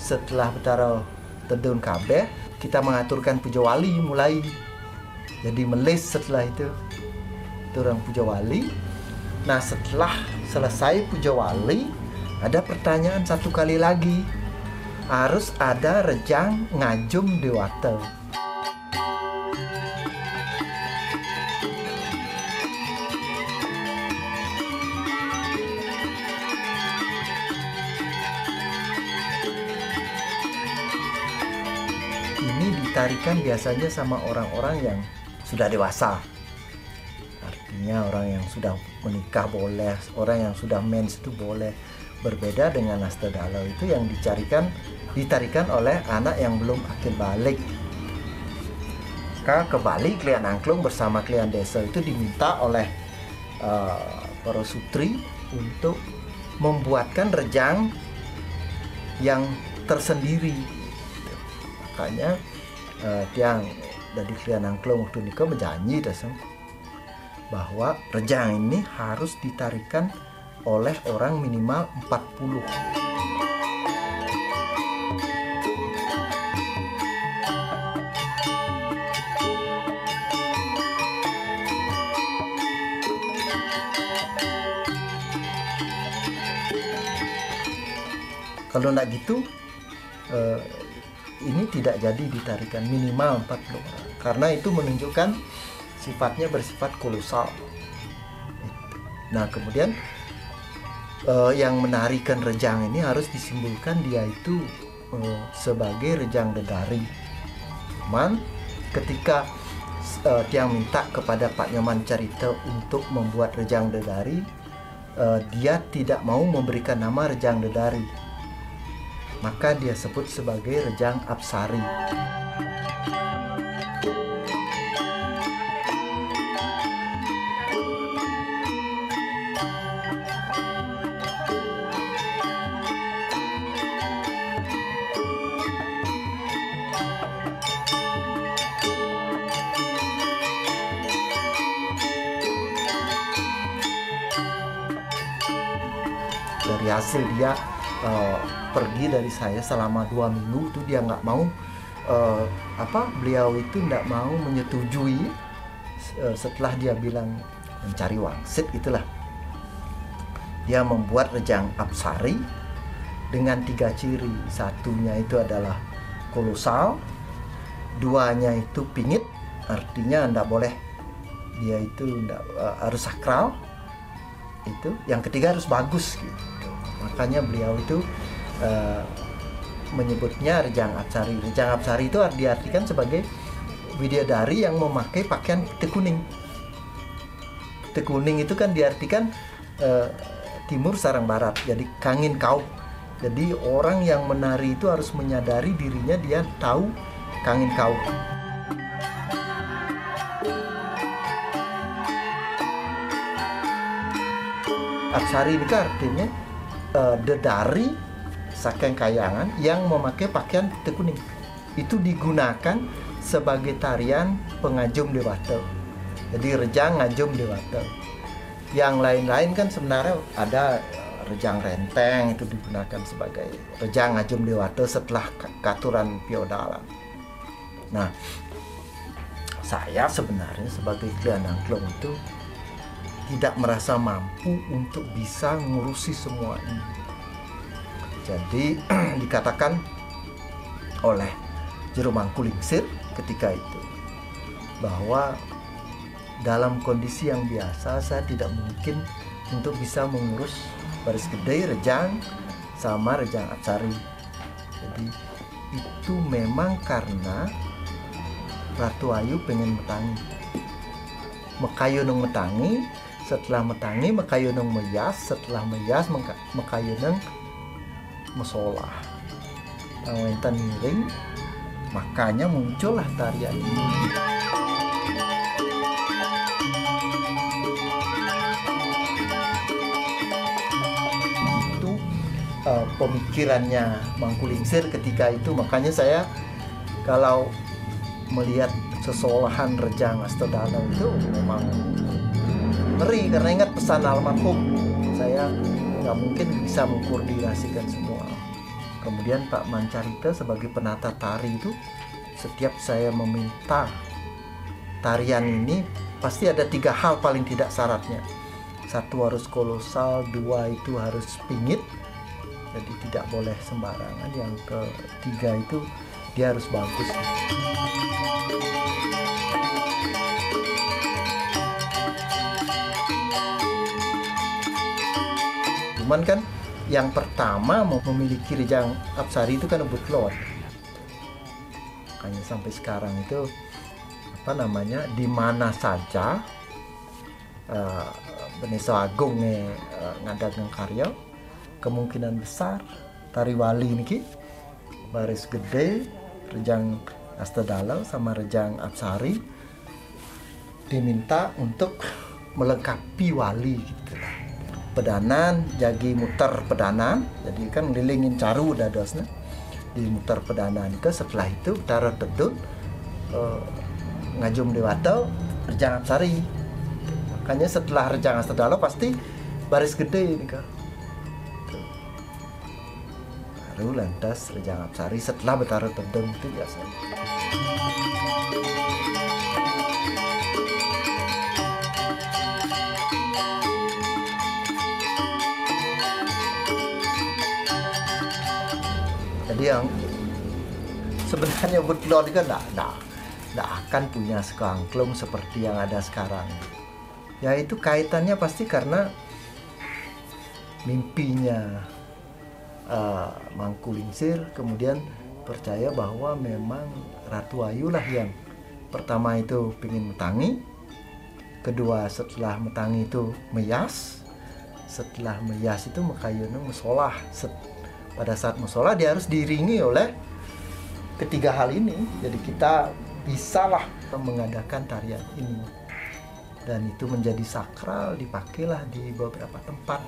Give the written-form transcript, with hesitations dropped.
setelah betara tedun kabeh, kita mengaturkan puja wali mulai. Jadi melis setelah itu orang puja wali. Nah, setelah selesai puja wali, ada pertanyaan satu kali lagi. Harus ada rejang ngajum dewata. Ini ditarikan biasanya sama orang-orang yang sudah dewasa. Artinya orang yang sudah menikah boleh, orang yang sudah mens itu boleh. Berbeda dengan Nastadalau itu yang ditarikan oleh anak yang belum akil balik. Maka kembali klien angklung bersama klien desa itu diminta oleh para sutri untuk membuatkan rejang yang tersendiri. Makanya tiang dari klien angklung waktu nikah menjanji dasar bahwa rejang ini harus ditarikan oleh orang minimal 40. Kalau enggak gitu, ini tidak jadi ditarikan, minimal 40 orang. Karena itu menunjukkan sifatnya bersifat kolosal. Nah, kemudian yang menarikan rejang ini harus disimbolkan dia itu sebagai rejang dedari. Cuman ketika tiang minta kepada Pak Nyoman Carita untuk membuat rejang dedari, dia tidak mau memberikan nama rejang dedari, maka dia sebut sebagai rejang apsari. Dari hasil dia pergi dari saya selama 2 minggu itu dia nggak mau beliau itu nggak mau menyetujui setelah dia bilang mencari wangsit, itulah dia membuat rejang apsari dengan 3 ciri. Satunya itu adalah kolosal, 2-nya itu pingit, artinya nggak boleh, dia itu harus sakral, itu yang ketiga harus bagus gitu. Makanya beliau itu menyebutnya rejang apsari. Rejang apsari itu diartikan sebagai bidadari yang memakai pakaian putih kuning. Putih kuning itu kan diartikan timur sarang barat, jadi kangin kau. Jadi orang yang menari itu harus menyadari dirinya dia tahu kangin kau. Apsari ini kan artinya dedari saking kayangan yang memakai pakaian putih kuning. Itu digunakan sebagai tarian pengajum dewata. Jadi rejang ngajum dewata. Yang lain-lain kan sebenarnya ada rejang renteng, itu digunakan sebagai rejang ngajum dewata setelah katuran feodalan. Nah, saya sebenarnya sebagai klien angklung itu tidak merasa mampu untuk bisa ngurusi semua ini. Jadi dikatakan oleh Jero Mangkulingsir ketika itu bahwa dalam kondisi yang biasa saya tidak mungkin untuk bisa mengurus baris gede, rejang sama rejang apsari. Jadi itu memang karena Ratu Ayu pengen metangi, mekayunung metangi. Setelah metangi mekayunung meyas, setelah meyas mekayunung mesolah. Awentan miring, makanya muncullah tarian ini. Itu pemikirannya Mangkulingsir ketika itu. Makanya saya kalau melihat sesolahan rejang Astadalau itu memang ngeri, karena ingat pesan almarhum, saya nggak mungkin bisa mengkoordinasikan semua. Kemudian Pak Mancarita sebagai penata tari itu, setiap saya meminta tarian ini pasti ada 3 hal paling tidak syaratnya. 1 harus kolosal, 2 itu harus pingit, jadi tidak boleh sembarangan. Yang ketiga itu dia harus bagus. Cuman kan yang pertama mau memiliki Rejang Apsari itu kan Butlon. Makanya sampai sekarang itu di mana saja Beneso Agung ngadagang karya, kemungkinan besar tari wali niki baris gede Rejang Astadalo sama Rejang Apsari diminta untuk melengkapi wali gitu lah. Pedanan jagi muter pedanan, jadi kan ngelilingin caru dadosnya di muter pedanan ke. Setelah itu taruh tedun ngajum dewata Rejang Apsari. Makanya setelah Rejang Astadalo pasti baris gede ini kan, baru lantas Rejang Apsari setelah bertaruh tedun itu biasanya. Jadi yang sebenarnya Butlon kan tidak akan punya sekangklung seperti yang ada sekarang. Ya itu kaitannya pasti karena mimpinya Mangku Lingsir, kemudian percaya bahwa memang Ratu Ayu lah yang pertama itu pingin metangi, kedua setelah metangi itu meyas, setelah meyas itu makayuna musolah. Pada saat musola dia harus diiringi oleh ketiga hal ini. Jadi kita bisalah mengadakan tarian ini, dan itu menjadi sakral, dipakailah di beberapa tempat.